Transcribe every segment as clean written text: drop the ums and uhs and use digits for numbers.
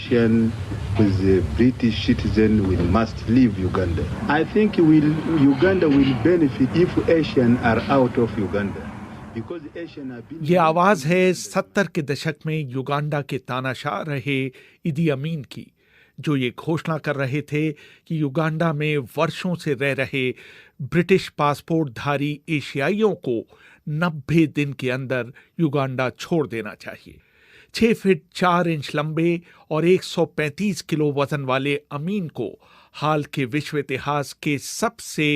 Asian who is a British citizen will must leave Uganda. I think Uganda will benefit if Asians are out of Uganda. ये आवाज है 70 के दशक में Uganda के तानाशाह रहे इदी अमीन की, जो ये घोषणा कर रहे थे कि युगांडा में वर्षों से रह रहे ब्रिटिश पासपोर्टधारी एशियाइयों को 90 दिन के अंदर युगांडा छोड़ देना चाहिए। 6 फीट 4 इंच लंबे और 135 किलो वजन वाले अमीन को हाल के विश्व इतिहास के सबसे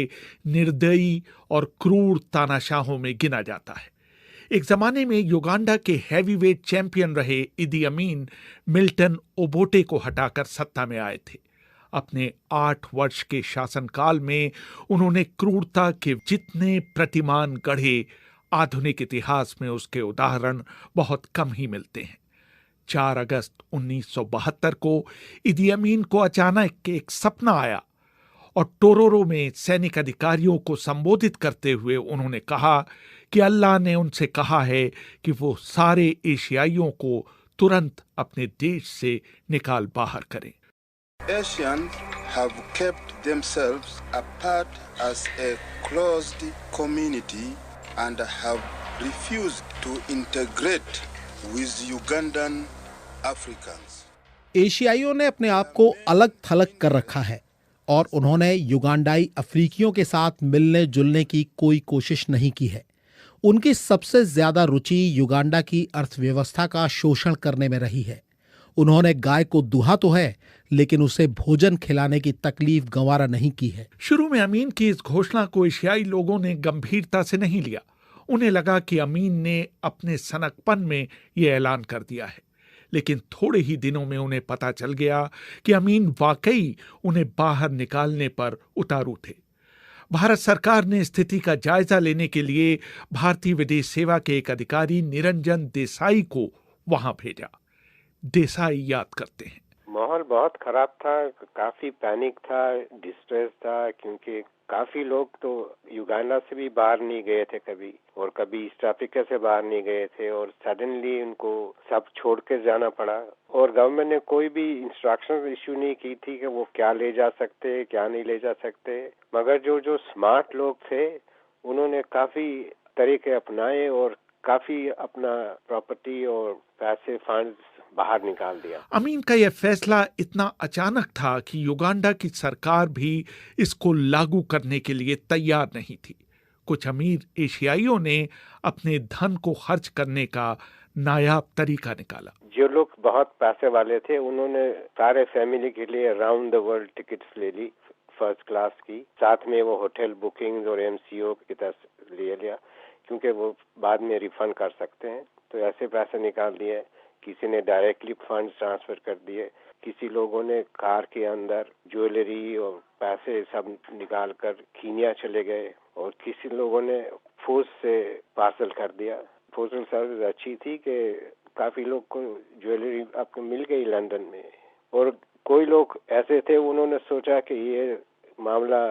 निर्दयी और क्रूर तानाशाहों में गिना जाता है। एक जमाने में युगांडा के हैवीवेट चैंपियन रहे इदी अमीन मिल्टन ओबोटे को हटाकर सत्ता में आए थे। अपने 8 वर्ष के शासनकाल में उन्होंने क्रूरता के जितने प्रतिमान गढ़े, आधुनिक इतिहास में उसके उदाहरण बहुत कम ही मिलते हैं। 4 अगस्त 1972 को इदी अमीन को अचानक एक सपना आया और टोरोरो में सैनिक अधिकारियों को संबोधित करते हुए उन्होंने कहा कि अल्लाह ने उनसे कहा है कि वो सारे एशियाइयों को तुरंत अपने देश से निकाल बाहर करें। Asians have kept themselves apart as a closed community and have refused to integrate with Ugandan Africans. एशियाइयों ने अपने आप को अलग थलग कर रखा है और उन्होंने युगांडाई अफ्रीकियों के साथ मिलने जुलने की कोई कोशिश नहीं की है। उनकी सबसे ज्यादा रुचि युगांडा की अर्थव्यवस्था का शोषण करने में रही है। उन्होंने गाय को दुहा तो है, लेकिन उसे भोजन खिलाने की तकलीफ गंवारा नहीं की है। शुरू में अमीन की इस घोषणा को एशियाई लोगों ने गंभीरता से नहीं लिया। उन्हें लगा कि अमीन ने अपने सनकपन में यह ऐलान कर दिया है, लेकिन थोड़े ही दिनों में उन्हें पता चल गया कि अमीन वाकई उन्हें बाहर निकालने पर उतारू थे। भारत सरकार ने स्थिति का जायजा लेने के लिए भारतीय विदेश सेवा के एक अधिकारी निरंजन देसाई को वहां भेजा। देसाई याद करते हैं, माहौल बहुत खराब था, काफी पैनिक था, डिस्ट्रेस था, क्योंकि काफी लोग तो युगांडा से भी बाहर नहीं गए थे कभी, और कभी ईस्ट अफ्रीका से बाहर नहीं गए थे, और सडनली उनको सब छोड़ कर जाना पड़ा। और गवर्नमेंट ने कोई भी इंस्ट्रक्शंस इशू नहीं की थी कि वो क्या ले जा सकते, क्या नहीं ले जा सकते। मगर जो स्मार्ट लोग थे उन्होंने काफी तरीके अपनाए और काफी अपना प्रॉपर्टी और पैसे फंड्स बाहर निकाल दिया। अमीन का यह फैसला इतना अचानक था कि युगांडा की सरकार भी इसको लागू करने के लिए तैयार नहीं थी। कुछ अमीर एशियाइयों ने अपने धन को खर्च करने का नायाब तरीका निकाला। जो लोग बहुत पैसे वाले थे उन्होंने सारे फैमिली के लिए राउंड द वर्ल्ड टिकट्स ले ली, फर्स्ट क्लास की, साथ में वो होटल बुकिंग्स और एमसीओ की तरफ ले लिया, क्योंकि वो बाद में रिफंड कर सकते हैं। तो ऐसे पैसे निकाल दिए। किसी ने डायरेक्टली फंड्स ट्रांसफर कर दिए, किसी लोगों ने कार के अंदर ज्वेलरी और पैसे सब निकाल कर कीनिया चले गए, और किसी लोगों ने फोर्स से पार्सल कर दिया। पोस्टल सर्विस अच्छी थी कि काफी लोग को ज्वेलरी आपको मिल गई लंदन में। और कोई लोग ऐसे थे उन्होंने सोचा कि ये मामला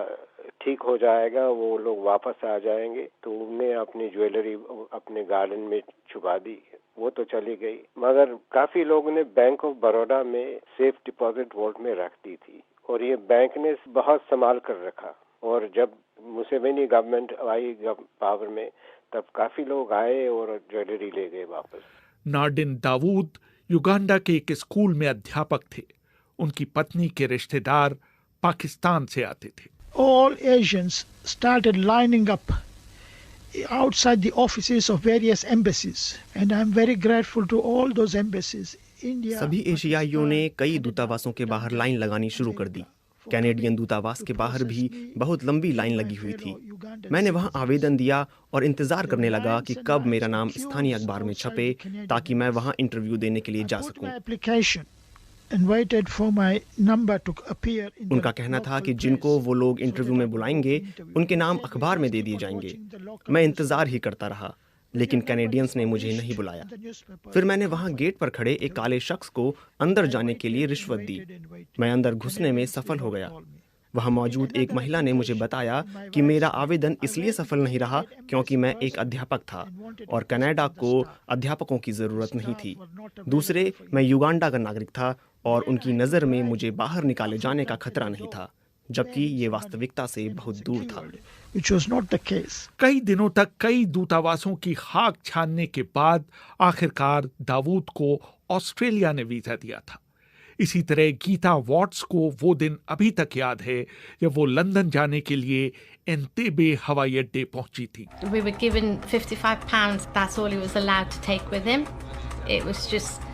ठीक हो जाएगा, वो लोग वापस आ जाएंगे, तो उन्होंने अपनी ज्वेलरी अपने गार्डन में छुपा दी। वो तो चली गई, मगर काफी लोगों ने बैंक ऑफ बड़ौदा में सेफ डिपॉजिट वॉल्ट में रख दी थी, और ये बैंक ने बहुत संभाल कर रखा। और जब मुसेवेनी गवर्नमेंट आई पावर में, तब काफी लोग आए और ज्वेलरी ले गए वापस। नार्डिन दाऊद युगांडा के एक स्कूल में अध्यापक थे। उनकी पत्नी के रिश्तेदार पाकिस्तान से आते थे। All Asians started lining up outside the offices of various embassies, and I'm very grateful to all those embassies. India, सभी एशियाइयों ने कई दूतावासों के बाहर लाइन लगानी शुरू कर दी। कैनेडियन दूतावास के बाहर भी बहुत लंबी लाइन लगी हुई थी। मैंने वहां आवेदन दिया और इंतजार करने लगा कि कब मेरा नाम स्थानीय अखबार में छपे, ताकि मैं वहां इंटरव्यू देने के लिए जा सकूं। उनका कहना था कि जिनको वो लोग इंटरव्यू में बुलाएंगे उनके नाम अखबार में दे दिए जाएंगे। मैं इंतजार ही करता रहा, लेकिन कैनेडियंस ने मुझे नहीं बुलाया। फिर मैंने वहां गेट पर खड़े एक काले शख्स को अंदर जाने के लिए रिश्वत दी। मैं अंदर घुसने में सफल हो गया। वहां मौजूद एक महिला ने मुझे बताया कि मेरा आवेदन इसलिए सफल नहीं रहा क्योंकि मैं एक अध्यापक था और कनाडा को अध्यापकों की जरूरत नहीं थी। दूसरे, मैं युगांडा का नागरिक था और उनकी नज़र में मुझे बाहर निकाले जाने का खतरा नहीं था, जबकि ये वास्तविकता से बहुत दूर था। Which was not the case. कई दिनों तक कई दूतावासों की खाक छानने के बाद आखिरकार दाऊद को ऑस्ट्रेलिया ने वीजा दिया था। इसी तरह गीता वॉट्स को वो दिन अभी तक याद है जब वो लंदन जाने के लिए एंतेबे हवाई अड्डे पहुंची थी। We were given £55. That's all he was allowed to take with him. It was just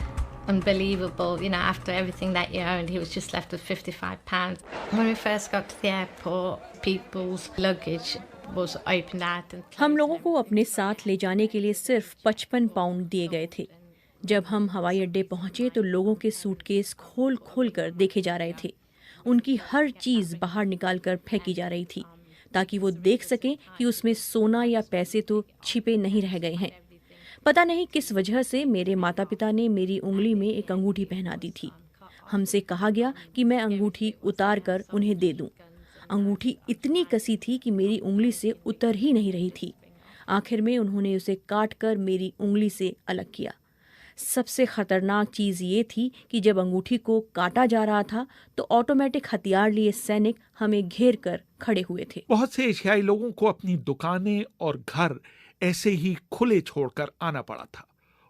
unbelievable, you know, after everything that he owned, he was just left with £55. When we first got to the airport, people's luggage was opened out. हम लोगों को अपने साथ ले जाने के लिए सिर्फ 55 पाउंड दिए गए थे। जब हम हवाई अड्डे पहुंचे तो लोगों के सूटकेस खोल खोल कर देखे जा रहे थे। उनकी हर चीज बाहर निकाल कर फेंकी जा रही थी ताकि वो देख सकें कि उसमें सोना या पैसे तो छिपे नहीं रह गए हैं। पता नहीं किस वजह से मेरे माता पिता ने मेरी उंगली में एक अंगूठी पहना दी थी। हमसे कहा गया कि मैं अंगूठी उतार कर उन्हें दे दूं। अंगूठी इतनी कसी थी कि मेरी उंगली से उतर ही नहीं रही थी। आखिर में उन्होंने उसे काट कर मेरी उंगली से अलग किया। सबसे खतरनाक चीज ये थी कि जब अंगूठी को काटा जा रहा था तो ऑटोमेटिक हथियार लिए सैनिक हमें घेर कर खड़े हुए थे। बहुत से एशियाई लोगों को अपनी दुकानें और घर ऐसे ही खुले छोड़कर आना पड़ा था।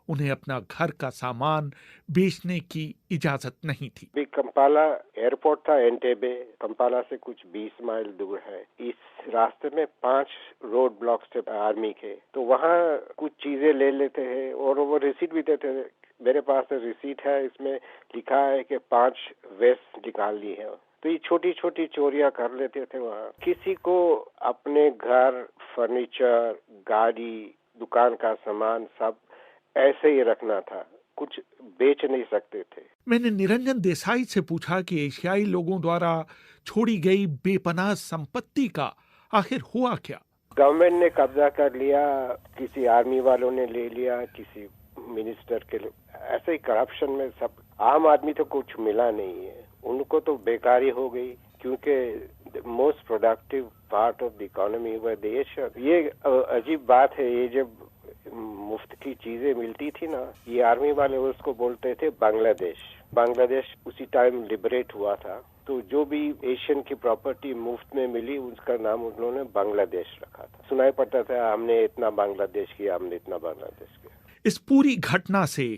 उन्हें अपना घर का सामान बेचने की इजाजत नहीं थी। कंपाला एयरपोर्ट था, एंटेबे कंपाला से कुछ 20 माइल दूर है। इस रास्ते में 5 रोड ब्लॉक्स थे आर्मी के, तो वहाँ कुछ चीजें ले लेते हैं और वो रिसीट भी देते थे। मेरे पास रिसीट है, इसमें लिखा है कि 5 वेस्ट निकाल ली है। तो ये छोटी छोटी चोरियां कर लेते थे वहाँ। किसी को अपने घर, फर्नीचर, गाड़ी, दुकान का सामान सब ऐसे ही रखना था, कुछ बेच नहीं सकते थे। मैंने निरंजन देसाई से पूछा कि एशियाई लोगों द्वारा छोड़ी गई बेपनाह संपत्ति का आखिर हुआ क्या। गवर्नमेंट ने कब्जा कर लिया, किसी आर्मी वालों ने ले लिया, किसी मिनिस्टर के, ऐसे ही करप्शन में सब। आम आदमी तो कुछ मिला नहीं है, उनको तो बेकारी हो गई, क्योंकि most productive part of the economy व देश। ये अजीब बात है, ये जब मुफ्त की चीजें मिलती थी ना, ये आर्मी वाले उसको बोलते थे बांग्लादेश। बांग्लादेश उसी टाइम लिबरेट हुआ था, तो जो भी एशियन की प्रॉपर्टी मुफ्त में मिली उसका नाम उन्होंने बांग्लादेश रखा था। सुनाई पड़ता था हमने इतना बांग्लादेश किया, हमने इतना बांग्लादेश किया। इस पूरी घटना से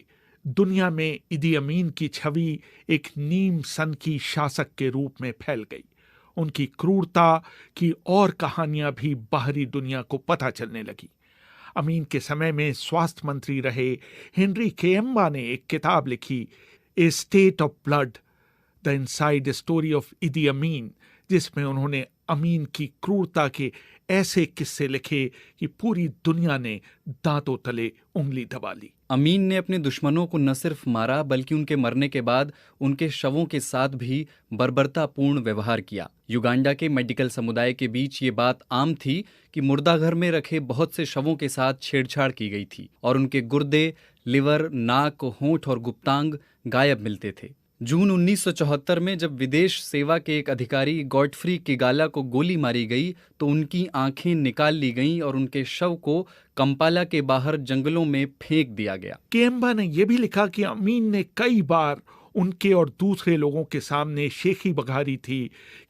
दुनिया में इदी अमीन की छवि एक नीम सन की शासक के रूप में फैल गई। उनकी क्रूरता की और कहानियां भी बाहरी दुनिया को पता चलने लगी। अमीन के समय में स्वास्थ्य मंत्री रहे हेनरी केम्बा ने एक किताब लिखी, a state of blood, the inside story of Idi Amin, जिसमें उन्होंने अमीन की क्रूरता के ऐसे किस्से लिखे कि पूरी दुनिया ने दांतों तले उंगली दबा ली। अमीन ने अपने दुश्मनों को न सिर्फ मारा बल्कि उनके मरने के बाद उनके शवों के साथ भी बर्बरतापूर्ण व्यवहार किया। युगांडा के मेडिकल समुदाय के बीच ये बात आम थी कि मुर्दाघर में रखे बहुत से शवों के साथ छेड़छाड़ की गई थी और उनके गुर्दे, लिवर, नाक, होंठ और गुप्तांग गायब मिलते थे। जून 1974 में जब विदेश सेवा के एक अधिकारी गॉडफ्री किगाला को गोली मारी गई तो उनकी आंखें निकाल ली गईं और उनके शव को कंपाला के बाहर जंगलों में फेंक दिया गया। केम्बा ने यह भी लिखा कि अमीन ने कई बार उनके और दूसरे लोगों के सामने शेखी बघारी थी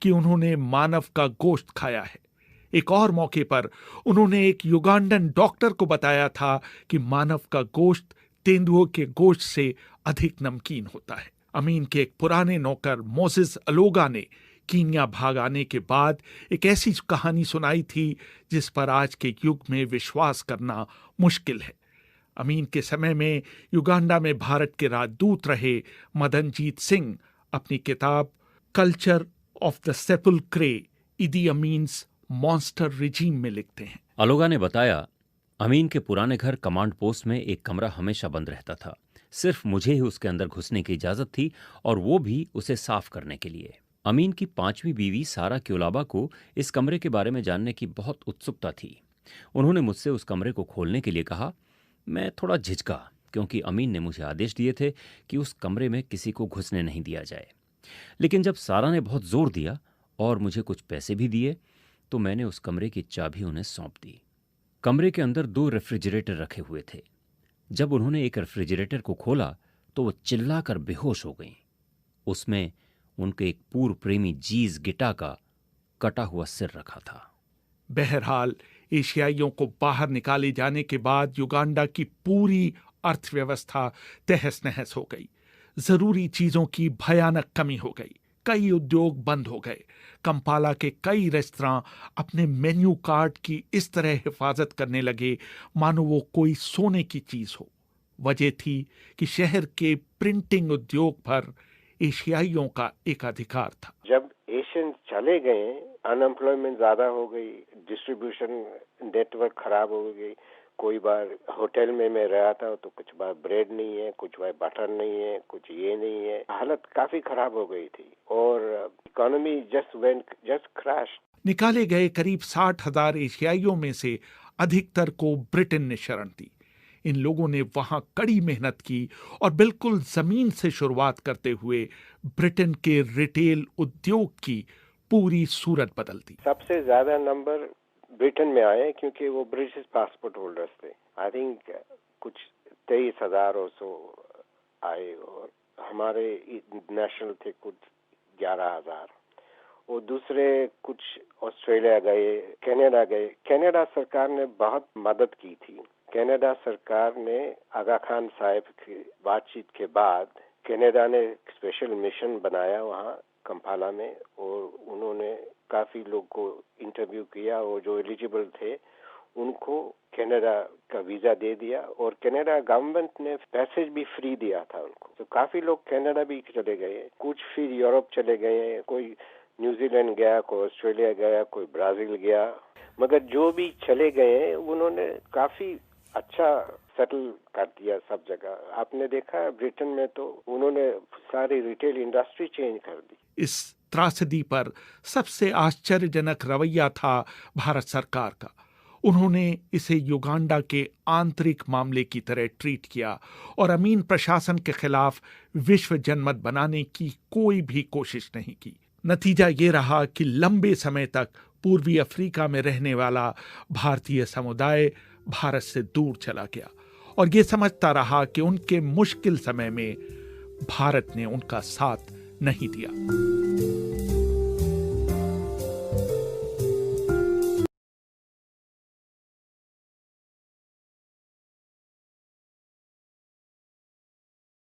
कि उन्होंने मानव का गोश्त खाया है। एक और मौके पर उन्होंने एक युगांडन डॉक्टर को बताया था कि मानव का गोश्त तेंदुओं के गोश्त से अधिक नमकीन होता है। अमीन के एक पुराने नौकर मोसेस अलोगा ने कीनिया भाग आने के बाद एक ऐसी कहानी सुनाई थी जिस पर आज के युग में विश्वास करना मुश्किल है। अमीन के समय में युगांडा में भारत के राजदूत रहे मदनजीत सिंह अपनी किताब culture of the sepulchre, Idi Amin's monster regime में लिखते हैं। अलोगा ने बताया, अमीन के पुराने घर कमांड पोस्ट में एक कमरा हमेशा बंद रहता था। सिर्फ मुझे ही उसके अंदर घुसने की इजाजत थी और वो भी उसे साफ करने के लिए। अमीन की 5वीं बीवी सारा क्योलाबा को इस कमरे के बारे में जानने की बहुत उत्सुकता थी। उन्होंने मुझसे उस कमरे को खोलने के लिए कहा। मैं थोड़ा झिझका क्योंकि अमीन ने मुझे आदेश दिए थे कि उस कमरे में किसी को घुसने नहीं दिया जाए। लेकिन जब सारा ने बहुत जोर दिया और मुझे कुछ पैसे भी दिए तो मैंने उस कमरे की चाबी उन्हें सौंप दी। कमरे के अंदर 2 रेफ्रिजरेटर रखे हुए थे। जब उन्होंने एक रेफ्रिजरेटर को खोला तो वो चिल्लाकर बेहोश हो गईं। उसमें उनके एक पूर्व प्रेमी जीज गिटा का कटा हुआ सिर रखा था। बहरहाल एशियाइयों को बाहर निकाले जाने के बाद युगांडा की पूरी अर्थव्यवस्था तहस नहस हो गई। जरूरी चीजों की भयानक कमी हो गई। कई उद्योग बंद हो गए। कंपाला के कई रेस्तरां अपने मेन्यू कार्ड की इस तरह हिफाजत करने लगे मानो वो कोई सोने की चीज हो। वजह थी कि शहर के प्रिंटिंग उद्योग पर एशियाइयों का एकाधिकार था। जब एशियन चले गए, अनएम्प्लॉयमेंट ज्यादा हो गई, डिस्ट्रीब्यूशन नेटवर्क खराब हो गई। कोई बार होटल में मैं रहा था तो कुछ बार ब्रेड नहीं है, कुछ बार बटर नहीं है, कुछ ये नहीं है। हालत काफी खराब हो गई थी और इकोनॉमी जस्ट क्रैश। निकाले गए करीब 60,000 एशियाइयों में से अधिकतर को ब्रिटेन ने शरण दी। इन लोगों ने वहां कड़ी मेहनत की और बिल्कुल जमीन से शुरुआत करते हुए ब्रिटेन के रिटेल उद्योग की पूरी सूरत बदल दी। सबसे ज्यादा नंबर ब्रिटेन में आए क्योंकि वो ब्रिटिश पासपोर्ट होल्डर्स थे। आई थिंक कुछ 23,000 और सो आए और हमारे नेशनल थे कुछ 11,000 और दूसरे कुछ ऑस्ट्रेलिया गए, कनाडा गए। कनाडा सरकार ने बहुत मदद की थी। कनाडा सरकार ने आगा खान साहब की बातचीत के बाद कनाडा ने स्पेशल मिशन बनाया वहाँ कंपाला में और उन्होंने काफी लोग को इंटरव्यू किया और जो एलिजिबल थे उनको कनाडा का वीजा दे दिया और कनाडा गवर्नमेंट ने पैसेज भी फ्री दिया था उनको। तो काफी लोग कनाडा भी चले गए, कुछ फिर यूरोप चले गए, कोई न्यूजीलैंड गया, कोई ऑस्ट्रेलिया गया, कोई ब्राजील गया। मगर जो भी चले गए उन्होंने काफी अच्छा सेटल कर दिया सब जगह। आपने देखा ब्रिटेन में तो उन्होंने सारी रिटेल इंडस्ट्री चेंज कर दी। इस त्रासदी पर सबसे आश्चर्यजनक रवैया था भारत सरकार का। उन्होंने इसे युगांडा के आंतरिक मामले की तरह ट्रीट किया और अमीन प्रशासन के खिलाफ विश्व जनमत बनाने की कोई भी कोशिश नहीं की। नतीजा ये रहा कि लंबे समय तक पूर्वी अफ्रीका में रहने वाला भारतीय समुदाय भारत से दूर चला गया और ये समझता रहा कि उनके मुश्किल समय में भारत ने उनका साथ नहीं दिया।